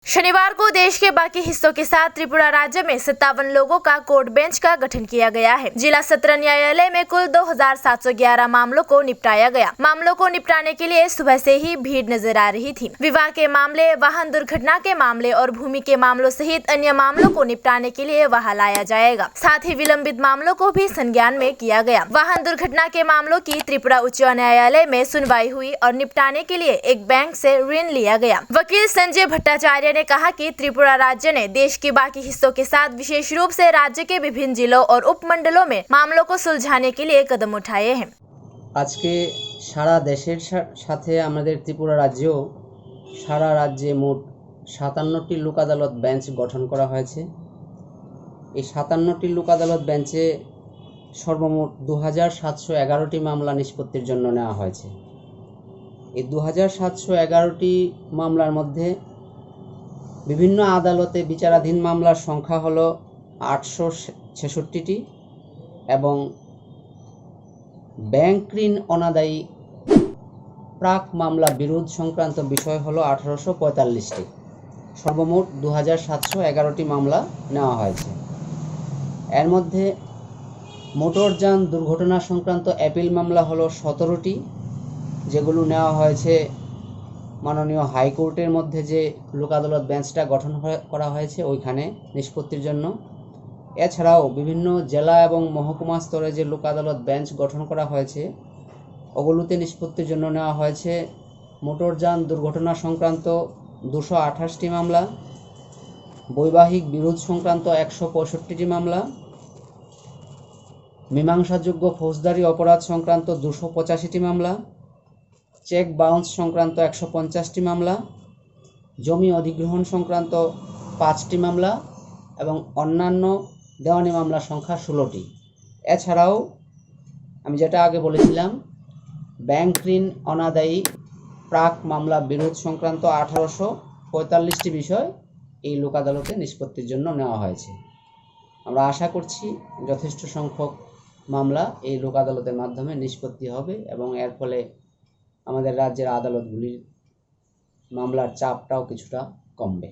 शनिवार को देश के बाकी हिस्सों के साथ त्रिपुरा राज्य में 57 लोगों का कोर्ट बेंच का गठन किया गया है। जिला सत्र न्यायालय में कुल 2711 मामलों को निपटाया गया। मामलों को निपटाने के लिए सुबह से ही भीड़ नजर आ रही थी। विवाह के मामले, वाहन दुर्घटना के मामले और भूमि के मामलों सहित अन्य मामलों को निपटाने के लिए वहां लाया जाएगा। साथ ही विलंबित मामलों को भी संज्ञान में किया गया। वाहन दुर्घटना के मामलों की त्रिपुरा उच्च न्यायालय में सुनवाई हुई और निपटाने के लिए एक बैंक से ऋण लिया गया। वकील संजय भट्टाचार्य ने कहा कि त्रिपुरा राज्य ने देश के बाकी हिस्सों के साथ विशेष रूप से राज्य के विभिन्न जिलों और उपमंडलों में मामलों को सुलझाने के लिए कदम उठाए हैं। आज के सारा देशेर साथे आमादेर त्रिपुरा राज्य सारा राज्ये मोट 57टी लोक आदालत बेंच गठन करा हयेछे। এই 57টি লোক আদালত বেঞ্চে সর্বমোট 2711টি মামলা নিষ্পত্তির জন্য নেওয়া হয়েছে। এই 2711টি মামলার মধ্যে বিভিন্ন আদালতে বিচারাধীন মামলার সংখ্যা হলো 866টি এবং ব্যাংক ঋণ অনাদায়ী প্রাক মামলা বিরোধ সংক্রান্ত বিষয় হলো 1845টি। সর্বমোট 2711টি মামলা নেওয়া হয়েছে। এর মধ্যে মোটরযান দুর্ঘটনা সংক্রান্ত অ্যাপিল মামলা হলো 17টি, যেগুলো নেওয়া হয়েছে মাননীয় হাইকোর্টের মধ্যে যে লোক আদালত বেঞ্চটা গঠন করা হয়েছে ওইখানে নিষ্পত্তির জন্য। এছাড়াও বিভিন্ন জেলা এবং মহকুমা স্তরে যে লোক আদালত বেঞ্চ গঠন করা হয়েছে ওগুলোতে নিষ্পত্তির জন্য নেওয়া হয়েছে মোটরযান দুর্ঘটনা সংক্রান্ত 228টি মামলা, বৈবাহিক বিরোধ সংক্রান্ত 165টি মামলা, মীমাংসাযোগ্য ফৌজদারি অপরাধ সংক্রান্ত 285টি মামলা, চেক বাউন্স সংক্রান্ত 150টি মামলা, জমি অধিগ্রহণ সংক্রান্ত 5টি মামলা এবং অন্যান্য দেওয়ানি মামলার সংখ্যা 16টি। এছাড়াও আমি যেটা আগে বলেছিলাম ব্যাংক ঋণ অনাদায়ী প্রাক মামলা বিরোধ সংক্রান্ত 1845টি বিষয় এই লোক আদালতে নিষ্পত্তির জন্য নেওয়া হয়েছে। আমরা আশা করছি যথেষ্ট সংখ্যক মামলা এই লোক আদালতের মাধ্যমে নিষ্পত্তি হবে এবং এর ফলে আমাদের রাজ্যের আদালতগুলির মামলার চাপটাও কিছুটা কমবে।